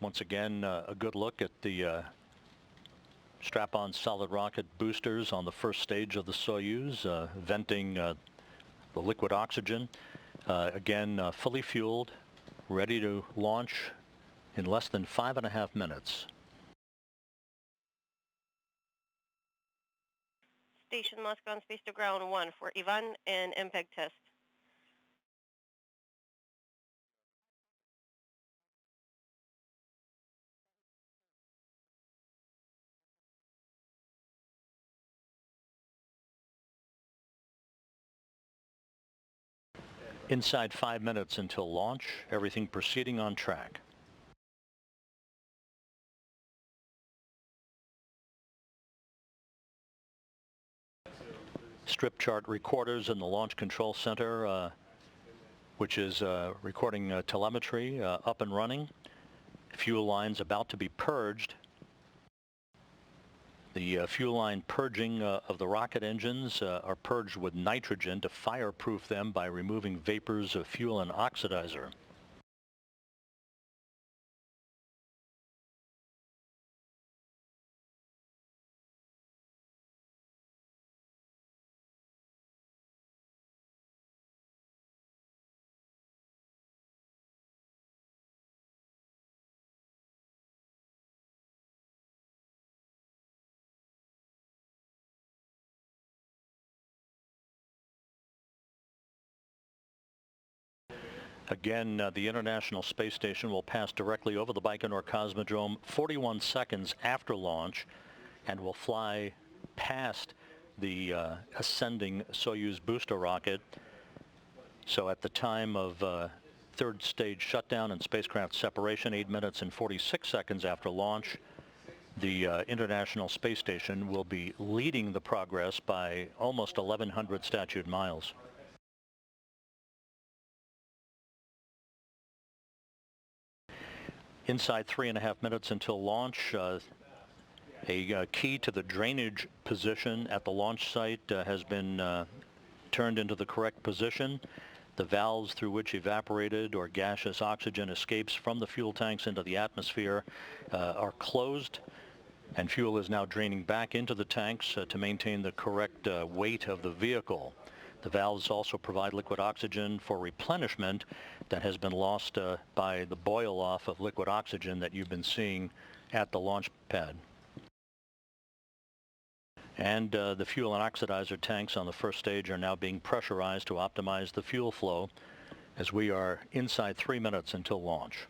Once again, a good look at the strap-on solid rocket boosters on the first stage of the Soyuz, venting the liquid oxygen. Again, fully fueled, ready to launch in less than 5.5 minutes. Station Moscow on space to ground 1 for Ivan and MPEG test. Inside 5 minutes until launch, everything proceeding on track. Strip chart recorders in the Launch Control Center, which is recording telemetry, up and running. Fuel lines about to be purged. The fuel line purging of the rocket engines are purged with nitrogen to fireproof them by removing vapors of fuel and oxidizer. Again, the International Space Station will pass directly over the Baikonur Cosmodrome 41 seconds after launch and will fly past the ascending Soyuz booster rocket. So at the time of third stage shutdown and spacecraft separation, 8 minutes and 46 seconds after launch, the International Space Station will be leading the progress by almost 1,100 statute miles. Inside 3.5 minutes until launch, a key to the drainage position at the launch site has been turned into the correct position. The valves through which evaporated or gaseous oxygen escapes from the fuel tanks into the atmosphere are closed, and fuel is now draining back into the tanks to maintain the correct weight of the vehicle. The valves also provide liquid oxygen for replenishment that has been lost by the boil-off of liquid oxygen that you've been seeing at the launch pad. And the fuel and oxidizer tanks on the first stage are now being pressurized to optimize the fuel flow as we are inside 3 minutes until launch.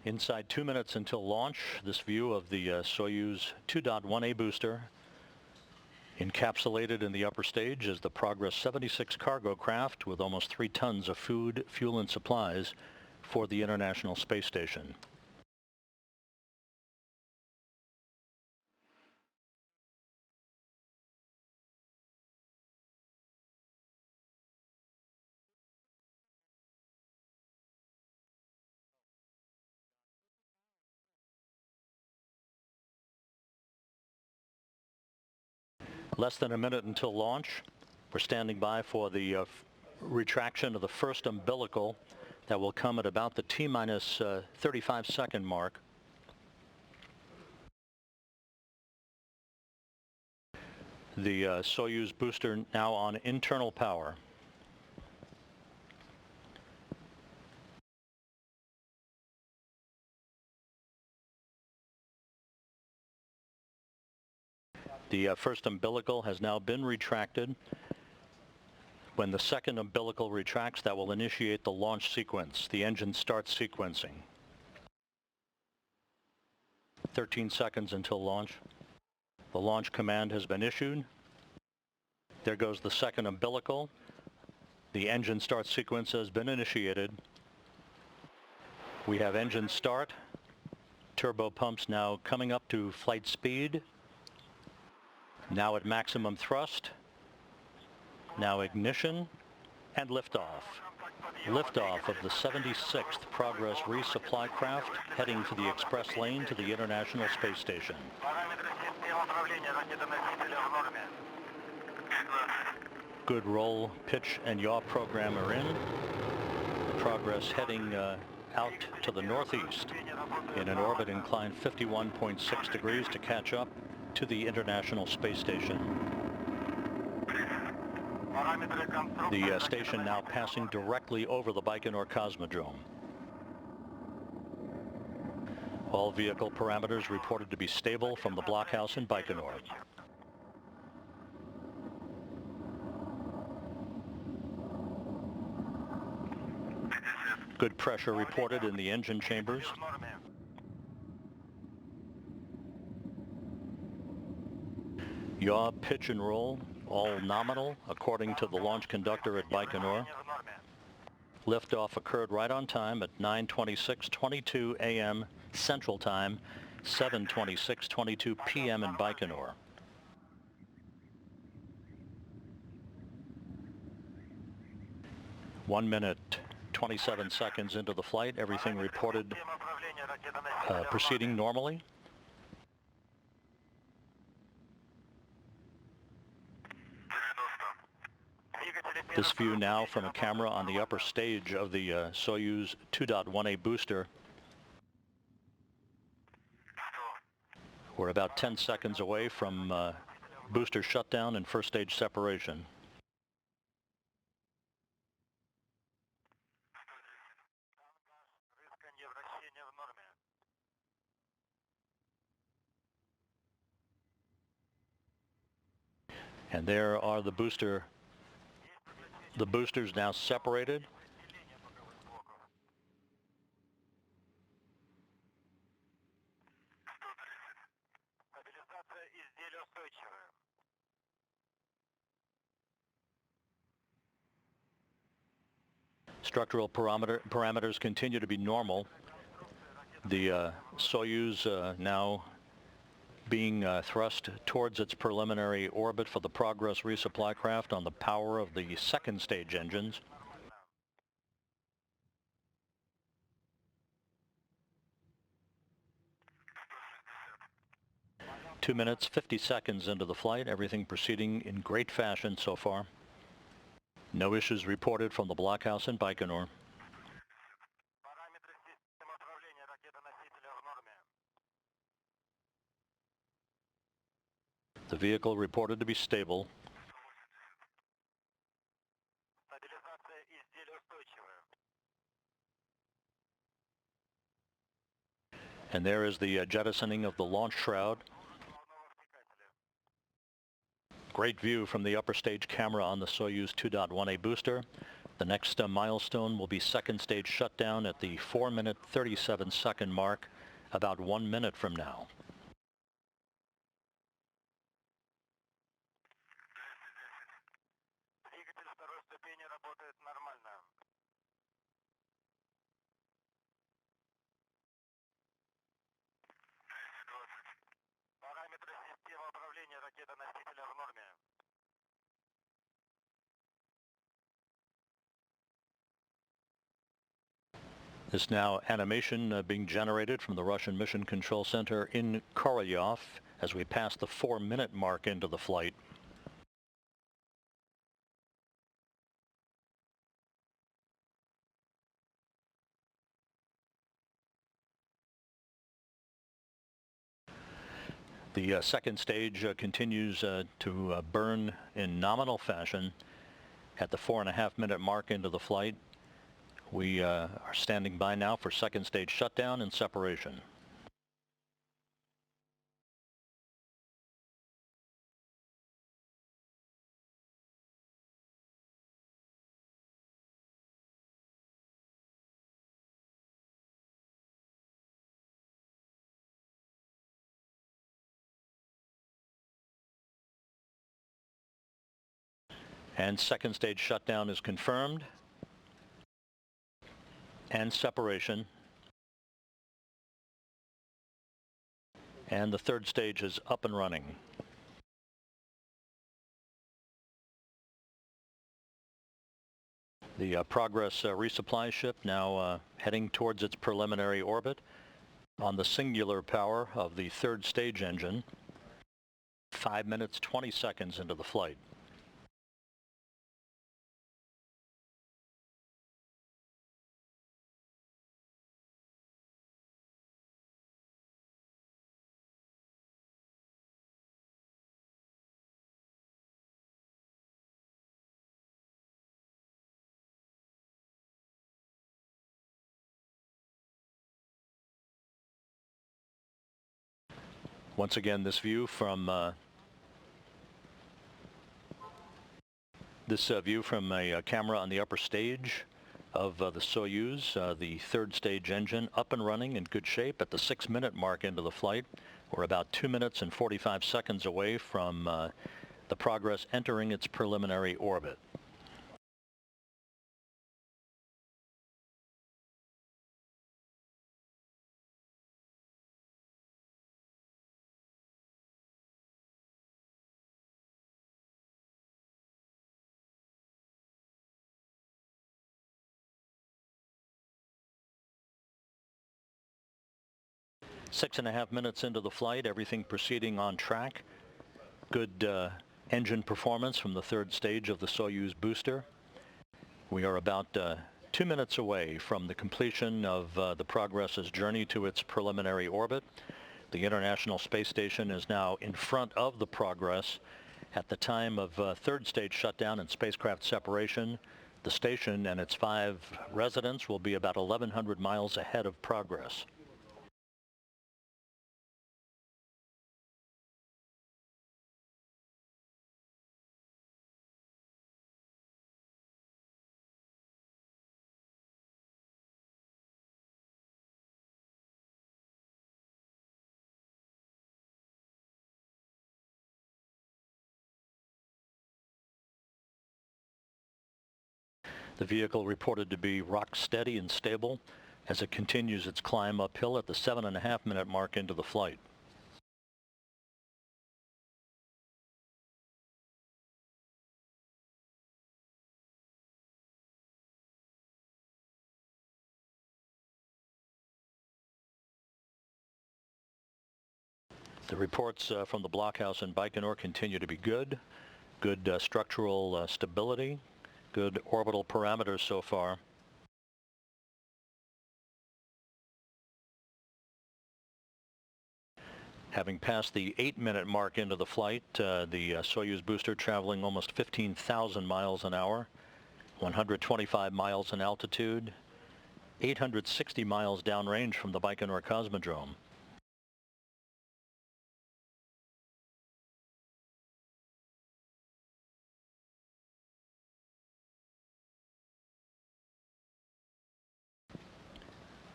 Inside 2 minutes until launch, this view of the Soyuz 2.1A booster. Encapsulated in the upper stage is the Progress 76 cargo craft with almost 3 tons of food, fuel, and supplies for the International Space Station. Less than a minute until launch. We're standing by for the retraction of the first umbilical that will come at about the T-minus 35 second mark. The Soyuz booster now on internal power. The first umbilical has now been retracted. When the second umbilical retracts, that will initiate the launch sequence. The engine starts sequencing. 13 seconds until launch. The launch command has been issued. There goes the second umbilical. The engine start sequence has been initiated. We have engine start. Turbo pumps now coming up to flight speed. Now at maximum thrust. Now ignition and liftoff. Liftoff of the 76th Progress resupply craft heading for the express lane to the International Space Station. Good roll, pitch, and yaw program are in. The Progress heading out to the northeast in an orbit inclined 51.6 degrees to catch up to the International Space Station. The station now passing directly over the Baikonur Cosmodrome. All vehicle parameters reported to be stable from the blockhouse in Baikonur. Good pressure reported in the engine chambers. Yaw, pitch, and roll, all nominal, according to the launch conductor at Baikonur. Liftoff occurred right on time at 9:26:22 a.m. Central Time, 7:26:22 p.m. in Baikonur. One minute, 27 seconds into the flight, everything reported proceeding normally. This view now from a camera on the upper stage of the Soyuz 2.1A booster. We're about 10 seconds away from booster shutdown and first stage separation. And there are the boosters now separated. Structural parameters continue to be normal. The Soyuz now being thrust towards its preliminary orbit for the Progress resupply craft on the power of the second stage engines. Two minutes, 50 seconds into the flight, everything proceeding in great fashion so far. No issues reported from the blockhouse in Baikonur. The vehicle reported to be stable. And there is the jettisoning of the launch shroud. Great view from the upper stage camera on the Soyuz 2.1A booster. The next milestone will be second stage shutdown at the 4-minute 37-second mark, about 1 minute from now. This now animation being generated from the Russian Mission Control Center in Korolyov as we pass the 4-minute mark into the flight. The second stage continues to burn in nominal fashion at the 4.5-minute mark into the flight. We are standing by now for second stage shutdown and separation. And second stage shutdown is confirmed. And separation. And the third stage is up and running. The Progress resupply ship now heading towards its preliminary orbit on the singular power of the third stage engine, 5 minutes 20 seconds into the flight. Once again, this view from a camera on the upper stage of the Soyuz, the third stage engine up and running in good shape at the 6-minute mark into the flight. We're about 2 minutes and 45 seconds away from the Progress entering its preliminary orbit. Six and a half minutes into the flight, everything proceeding on track. Good engine performance from the third stage of the Soyuz booster. We are about 2 minutes away from the completion of the Progress's journey to its preliminary orbit. The International Space Station is now in front of the Progress. At the time of third stage shutdown and spacecraft separation, the station and its 5 residents will be about 1,100 miles ahead of Progress. The vehicle reported to be rock steady and stable as it continues its climb uphill at the 7.5-minute mark into the flight. The reports from the blockhouse in Baikonur continue to be good. Good structural stability, good orbital parameters so far. Having passed the 8-minute mark into the flight, the Soyuz booster traveling almost 15,000 miles an hour, 125 miles in altitude, 860 miles downrange from the Baikonur Cosmodrome.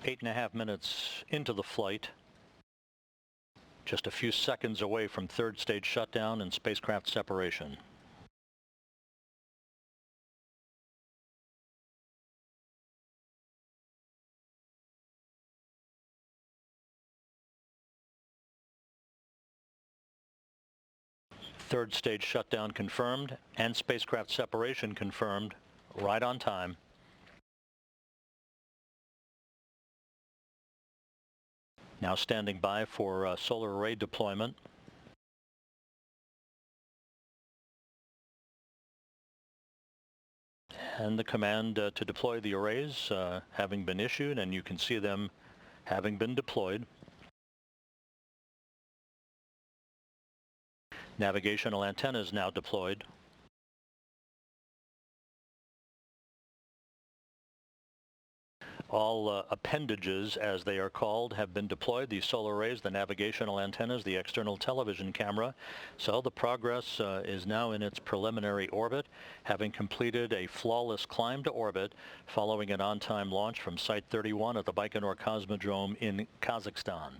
Eight and a half minutes into the flight, just a few seconds away from third stage shutdown and spacecraft separation. Third stage shutdown confirmed and spacecraft separation confirmed, right on time. Now standing by for solar array deployment. And the command to deploy the arrays having been issued, and you can see them having been deployed. Navigational antennas now deployed. All appendages, as they are called, have been deployed. The solar arrays, the navigational antennas, the external television camera. So the Progress is now in its preliminary orbit, having completed a flawless climb to orbit following an on-time launch from Site 31 at the Baikonur Cosmodrome in Kazakhstan.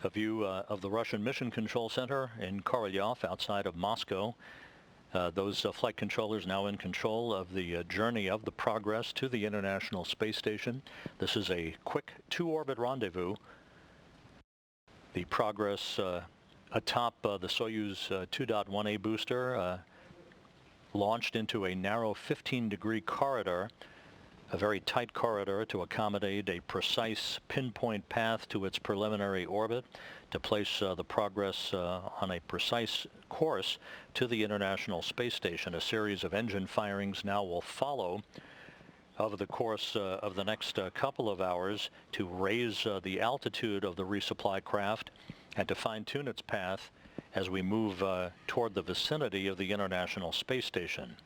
A view of the Russian Mission Control Center in Korolyov outside of Moscow. Those flight controllers now in control of the journey of the Progress to the International Space Station. This is a quick two-orbit rendezvous. The Progress atop the Soyuz 2.1A booster launched into a narrow 15-degree corridor, a very tight corridor to accommodate a precise pinpoint path to its preliminary orbit, to place the Progress on a precise course to the International Space Station. A series of engine firings now will follow over the course of the next couple of hours to raise the altitude of the resupply craft and to fine-tune its path as we move toward the vicinity of the International Space Station.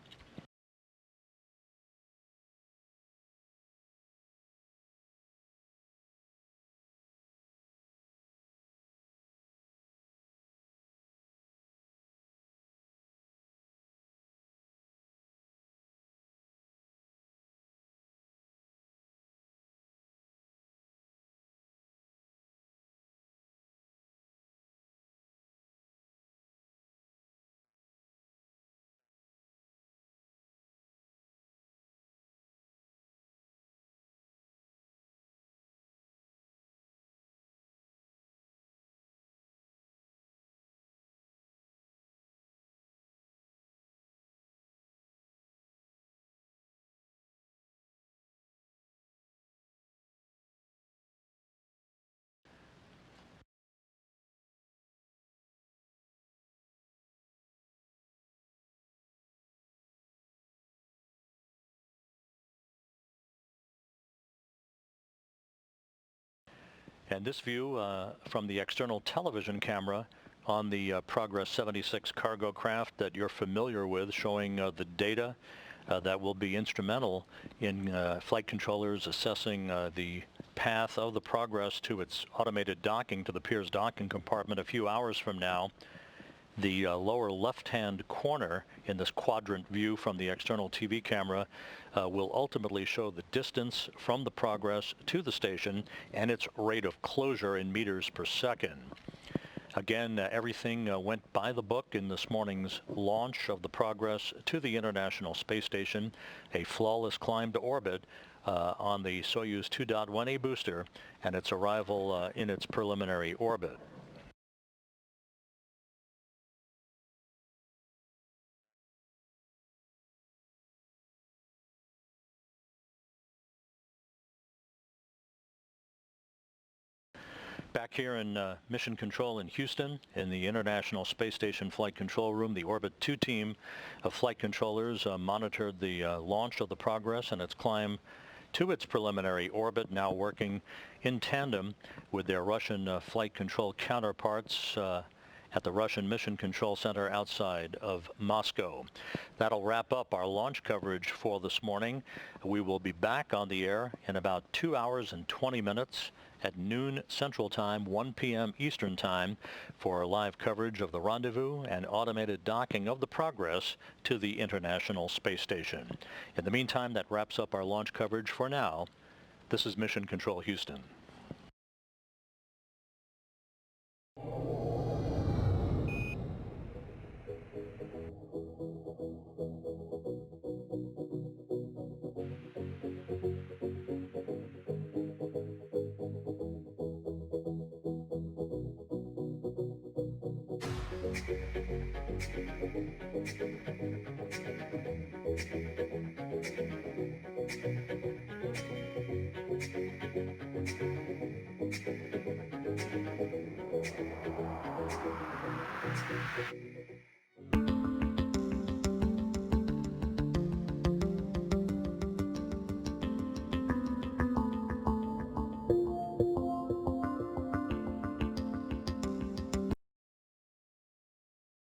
And this view from the external television camera on the Progress 76 cargo craft that you're familiar with, showing the data that will be instrumental in flight controllers assessing the path of the Progress to its automated docking to the Piers docking compartment a few hours from now. The lower left-hand corner in this quadrant view from the external TV camera will ultimately show the distance from the Progress to the station and its rate of closure in meters per second. Again, everything went by the book in this morning's launch of the Progress to the International Space Station, a flawless climb to orbit on the Soyuz 2.1A booster, and its arrival in its preliminary orbit. Back here in Mission Control in Houston, in the International Space Station Flight Control Room, the Orbit 2 team of flight controllers monitored the launch of the Progress and its climb to its preliminary orbit, now working in tandem with their Russian flight control counterparts at the Russian Mission Control Center outside of Moscow. That'll wrap up our launch coverage for this morning. We will be back on the air in about 2 hours and 20 minutes at noon Central Time, 1 p.m. Eastern Time, for live coverage of the rendezvous and automated docking of the Progress to the International Space Station. In the meantime, that wraps up our launch coverage for now. This is Mission Control Houston.